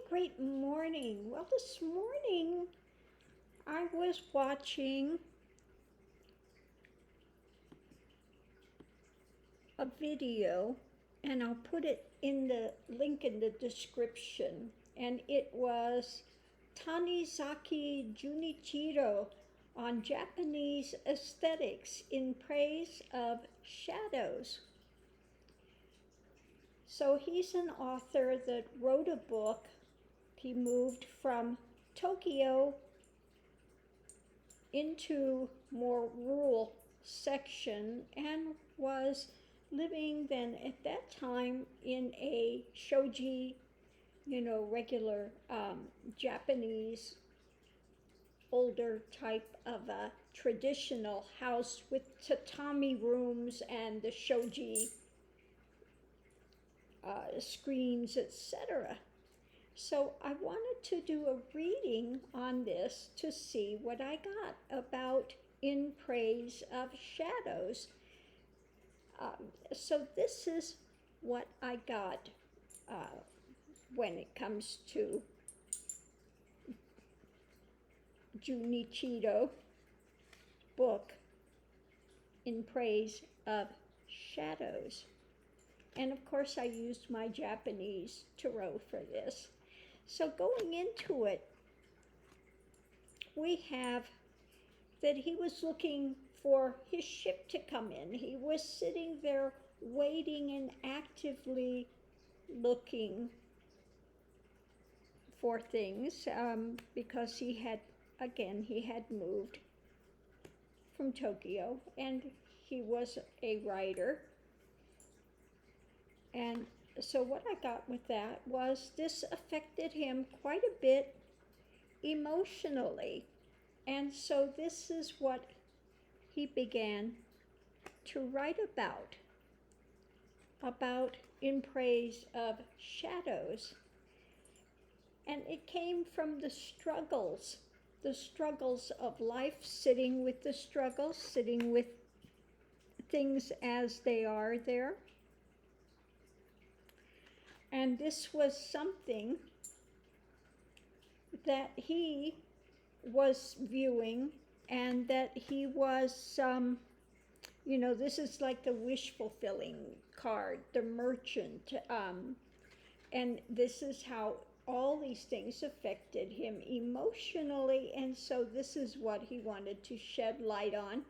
Great morning. Well, this morning I was watching a video, and I'll put it in the link in the description. And it was Tanizaki Junichiro on Japanese aesthetics in praise of shadows. So he's an author that wrote a book. He moved from Tokyo into more rural section and was living then at that time in a shoji, regular Japanese older type of a traditional house with tatami rooms and the shoji screens, etc. So I wanted to do a reading on this to see what I got about In Praise of Shadows. So this is what I got when it comes to Junichiro's book, In Praise of Shadows. And of course I used my Japanese tarot for this. So going into it, we have that he was looking for his ship to come in. He was sitting there waiting and actively looking for things because he had moved from Tokyo, and he was a writer. And so what I got with that was this affected him quite a bit emotionally. And so this is what he began to write about In Praise of Shadows. And it came from the struggles of life, sitting with the struggles, sitting with things as they are there. And this was something that he was viewing, and that he was, this is like the wish fulfilling card, the merchant. And this is how all these things affected him emotionally. And so this is what he wanted to shed light on,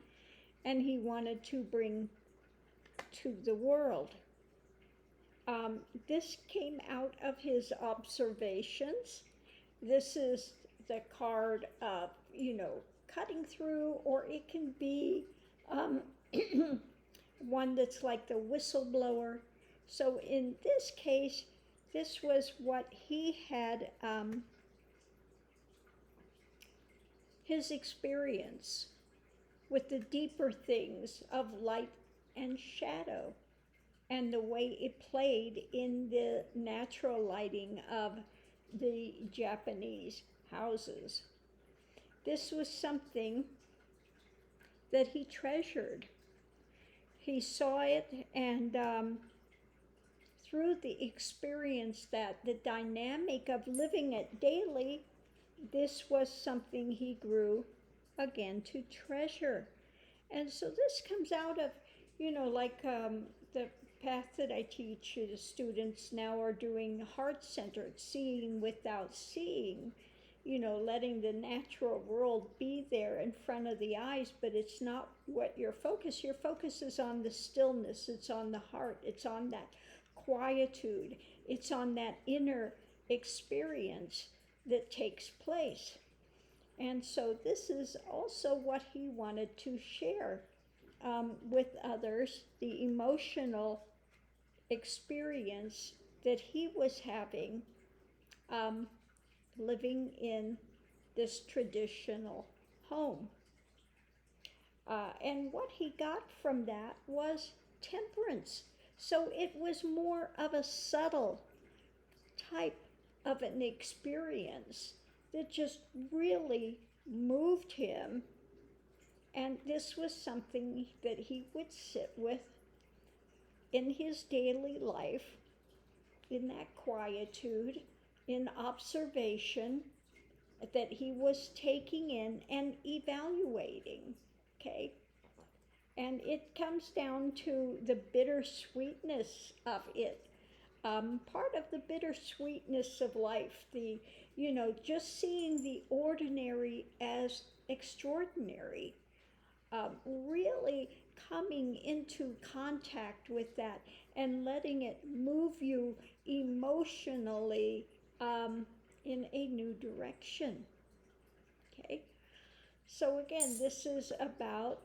and he wanted to bring to the world. This came out of his observations. This is the card of, cutting through, or it can be one that's like the whistleblower. So in this case, this was what he had, his experience with the deeper things of light and shadow, and the way it played in the natural lighting of the Japanese houses. This was something that he treasured. He saw it, and through the experience, that the dynamic of living it daily, this was something he grew again to treasure. And so this comes out of, the path that I teach the students now are doing heart-centered, seeing without seeing, letting the natural world be there in front of the eyes, but it's not what your focus is on. The stillness, it's on the heart, it's on that quietude, it's on that inner experience that takes place. And so this is also what he wanted to share with others, the emotional experience that he was having living in this traditional home. And what he got from that was temperance. So it was more of a subtle type of an experience that just really moved him. And this was something that he would sit with in his daily life, in that quietude, in observation that he was taking in and evaluating, okay? And it comes down to the bittersweetness of it. Part of the bittersweetness of life, just seeing the ordinary as extraordinary, really coming into contact with that and letting it move you emotionally in a new direction. Okay, so again, this is about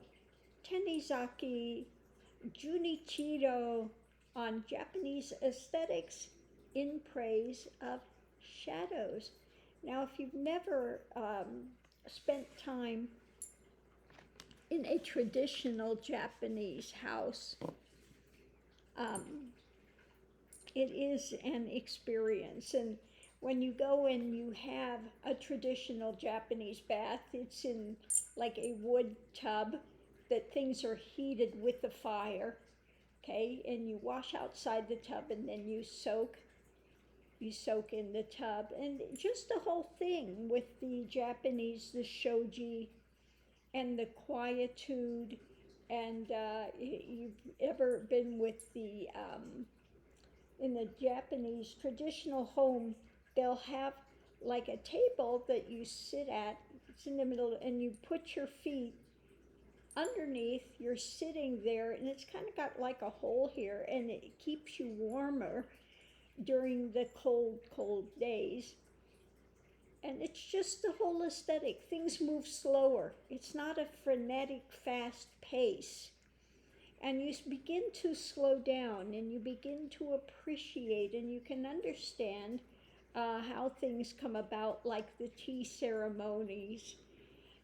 Tanizaki Junichiro on Japanese aesthetics in praise of shadows. Now, if you've never spent time in a traditional Japanese house, it is an experience. And when you go and you have a traditional Japanese bath, it's in like a wood tub that things are heated with the fire, okay? And you wash outside the tub and then you soak in the tub. And just the whole thing with the Japanese, the shoji, and the quietude. And you've ever been with in the Japanese traditional home, they'll have like a table that you sit at, it's in the middle, and you put your feet underneath, you're sitting there, and it's kind of got like a hole here, and it keeps you warmer during the cold days. And it's just the whole aesthetic. Things move slower. It's not a frenetic, fast pace. And you begin to slow down and you begin to appreciate, and you can understand how things come about, like the tea ceremonies,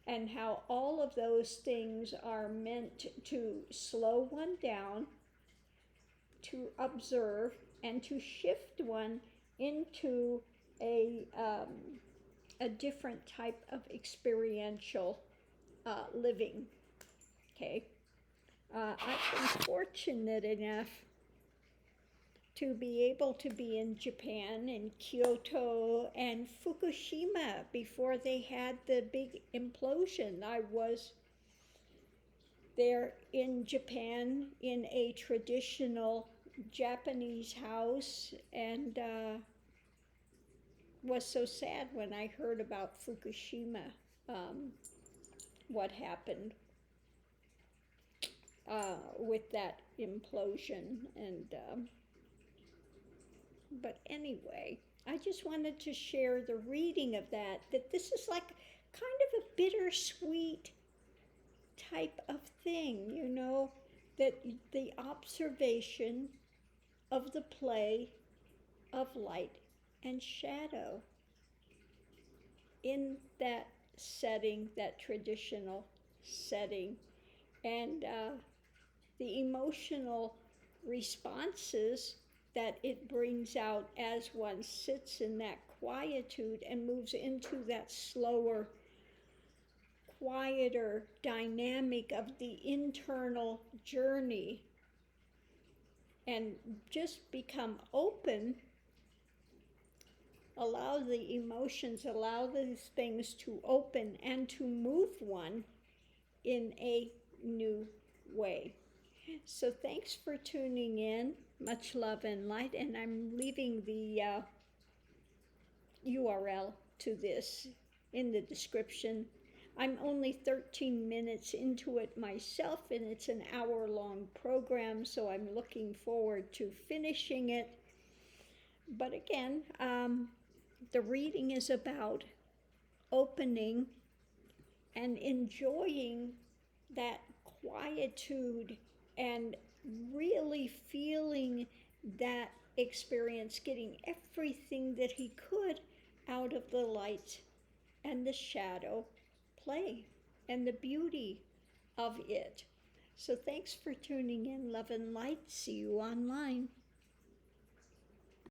and how all of those things are meant to slow one down, to observe, and to shift one into a different type of experiential living. Okay. I've been fortunate enough to be able to be in Japan, in Kyoto and Fukushima before they had the big implosion. I was there in Japan in a traditional Japanese house, and was so sad when I heard about Fukushima, what happened with that implosion. And but anyway, I just wanted to share the reading of that this is like kind of a bittersweet type of thing, that the observation of the play of light and shadow in that setting, that traditional setting, and the emotional responses that it brings out as one sits in that quietude and moves into that slower, quieter dynamic of the internal journey, and just become open, allow the emotions, allow these things to open and to move one in a new way. So thanks for tuning in. Much love and light, and I'm leaving the URL to this in the description. I'm only 13 minutes into it myself, and it's an hour-long program, so I'm looking forward to finishing it. But again, the reading is about opening and enjoying that quietude and really feeling that experience, getting everything that he could out of the light and the shadow play and the beauty of it. So thanks for tuning in. Love and light. See you online.